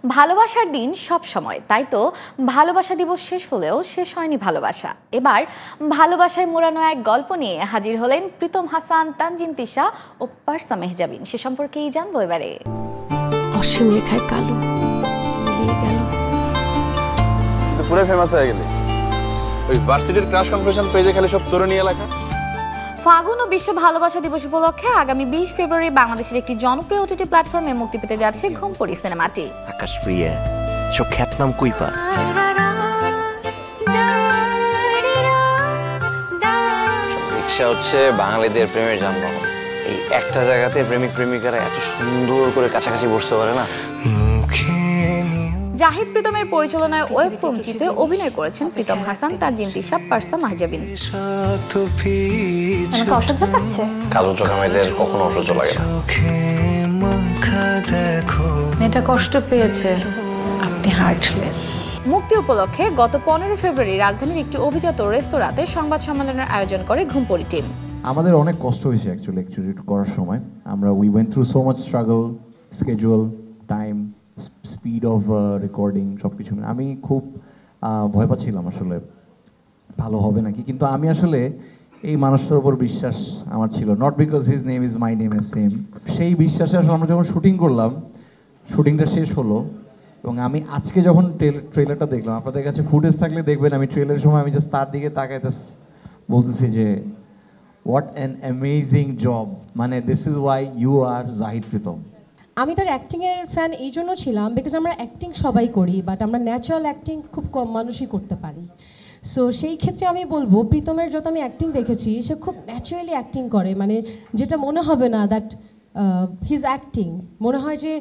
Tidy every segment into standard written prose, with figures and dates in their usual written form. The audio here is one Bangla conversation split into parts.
ভালোবাসার দিন সব সময়, তাই তো ভালোবাসা দিবস শেষ হলেও শেষ হয়নি ভালোবাসা। এবার ভালোবাসায় মোড়ানো এক গল্প নিয়ে হাজির হলেন প্রীতম হাসান, তানজিন তিশা ও পারসা মেহজাবিন। সে সম্পর্কেই জানবো এবারে। অসীম রেখায় কালো মিলিয়ে গেল, পুরো ফেমাস হয়ে গেলে। ওই ভার্সিটির ক্রাশ কনফেশন পেজে খালি সব তোর নিয়ে লেখা। ফাগুন ও বিশ্ব ভালোবাসা দিবস উপলক্ষে আগামী 20 ফেব্রুয়ারি বাংলাদেশের একটি জনপ্রিয় ওটিটি প্ল্যাটফর্মে মুক্তি পেতে যাচ্ছে ঘুমপুরি সিনেমাটি। আকাশ প্রিয়া সব খ্যাতনাম কুইপা রিক্সা হচ্ছে বাঙালিদের প্রেমের যানবাহন। এই একটা জায়গাতে প্রেমিক প্রেমিকারা এত সুন্দর করে কাছাকাছি বসতে পারে না। জাহিদ প্রীতমের পরিচালনায় ওয়েব ফিল্মটিতে অভিনয় করেছেন প্রীতম হাসান, তানজিন তিশা, পারসা মেহজাবিন। অসহ্য লাগছে? কালো চোখা মেয়েদের কখনো অসহ্য লাগে না। মেয়েটা কষ্ট পেয়েছে, আপনি হার্টলেস। মুক্তি উপলক্ষে গত 15 ফেব্রুয়ারি রাজধানীর একটি অভিজাত রেস্তোরাঁতে সংবাদ সম্মেলনের আয়োজন করে ঘুমপুরি টিম। আমাদের অনেক কষ্ট হয়েছে অ্যাকচুয়ালি করার সময়। আমরা we went through so much struggle, schedule, time, speed of recording, সব কিছু। আমি খুব ভয় পাচ্ছিলাম আসলে ভালো হবে নাকি, কিন্তু আমি আসলে এই মানুষটার উপর বিশ্বাস আমার ছিল, not because his name is my name is same. সেই বিশ্বাসে আসলে আমরা যখন শুটিং করলাম, শুটিংটা শেষ হলো এবং আমি আজকে যখন ট্রেলারটা দেখলাম, আপনাদের কাছে ফুটেজ থাকলে দেখবেন, আমি ট্রেলারের সময় আমি জাস্ট তার দিকে তাকাই বলতেছি যে হোয়াট অ্যান অ্যামেজিং জব, মানে this is why you are Zahid Pritom. আমি তার অ্যাক্টিংয়ের ফ্যান এই জন্য ছিলাম বিকজ আমরা অ্যাক্টিং সবাই করি, বাট আমরা ন্যাচারাল অ্যাক্টিং খুব কম মানুষই করতে পারি। সো সেই ক্ষেত্রে আমি বলবো প্রীতমের যত আমি অ্যাক্টিং দেখেছি, সে খুব ন্যাচারালি অ্যাক্টিং করে, মানে যেটা মনে হবে না দ্যাট হিজ অ্যাক্টিং, মনে হয় যে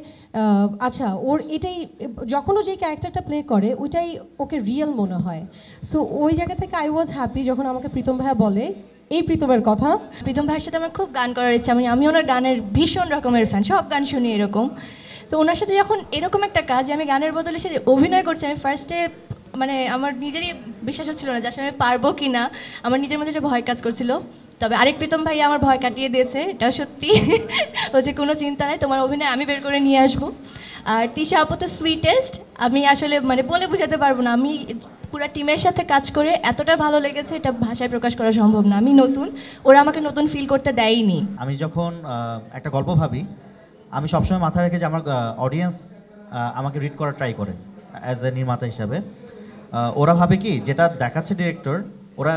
আচ্ছা ওর এটাই, যখনও যে ক্যারেক্টারটা প্লে করে ওইটাই ওকে রিয়েল মনে হয়। সো ওই জায়গা থেকে আই ওয়াজ হ্যাপি যখন আমাকে প্রীতম ভাইয়া বলে এই প্রীতমের কথা। প্রীতম ভাইয়ের সাথে আমার খুব গান করার ইচ্ছা, আমি ওনার গানের ভীষণ রকমের ফ্যান, সব গান শুনি এরকম। তো ওনার সাথে যখন এরকম একটা কাজ, আমি গানের বদলে সে অভিনয় করছি, আমি ফার্স্টে মানে আমার নিজেরই বিশ্বাস হচ্ছিল না যে আসলে আমি পারবো কি না, আমার নিজের মধ্যে একটা ভয় কাজ করছিল। তবে আরেক প্রীতম ভাই আমার ভয় কাটিয়ে দিয়েছে, এটা সত্যি। হচ্ছে কোনো চিন্তা নাই, তোমার অভিনয় আমি বের করে নিয়ে আসবো। আর তিশা আপু তো সুইটেস্ট, আমি আসলে মানে বলে বোঝাতে পারবো না। আমি পুরো টিমের সাথে কাজ করে এতটা ভালো লেগেছে, এটা ভাষায় প্রকাশ করা সম্ভব না। আমি নতুন, ওরা আমাকে নতুন ফিল করতে দেয়নি। আমি যখন একটা গল্প ভাবি, আমি সবসময় মাথায় রেখে যে আমার অডিয়েন্স আমাকে রিড করার ট্রাই করে অ্যাজ এ নির্মাতা হিসাবে। ওরা ভাবে কি যেটা দেখাচ্ছে ডিরেক্টর, ওরা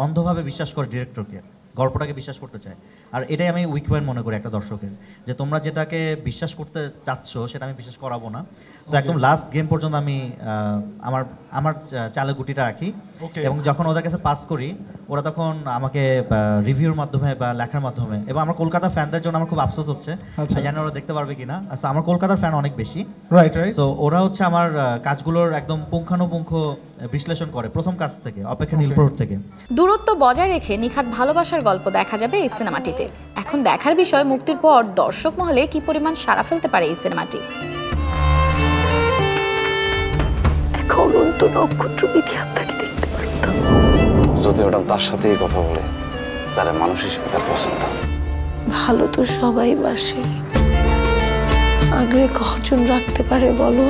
অন্ধভাবে বিশ্বাস করে ডিরেক্টরকে, গল্পটাকে বিশ্বাস করতে চায়। আর এটাই আমি উইক পয়েন্ট মনে করি একটা দর্শকের, যে তোমরা যেটাকে বিশ্বাস করতে চাচ্ছ সেটা আমি বিশ্বাস করাবো না। তো একদম লাস্ট গেম পর্যন্ত আমি আমার চালে গুটিটা রাখি, এবং যখন ওদের কাছে পাস করি, ওরা তখন আমাকে রিভিউর মাধ্যমে বা লেখার মাধ্যমে, এবং আমার কলকাতা ফ্যানদের জন্য আমার খুব আফসোস হচ্ছে, জানি ওরা দেখতে পারবে কিনা। আচ্ছা, আমার কলকাতার ফ্যান অনেক বেশি, রাইট। সো ওরা হচ্ছে আমার কাজগুলোর একদম পুঙ্খানুপুঙ্খ বিশ্লেষণ করে প্রথম কাজ থেকে, অপেক্ষা নীলপ্রহর থেকে। দূরত্ব বজায় রেখে নিখাত ভালোবাসার গল্প দেখা যাবে এই সিনেমাটিতে। এখন দেখার বিষয় মুক্তির পর দর্শক মহলে কি পরিমাণ সাড়া ফেলতে পারে এই সিনেমাটি। এখন তো নক্ষত্র বিধি আপনাকে দেখতে পারতাম যদি ওটা তার সাথেই কথা বলে, যারা মানুষ হিসেবে তার পছন্দ। ভালো তো সবাই বাসে, আগে কজন রাখতে পারে বলো?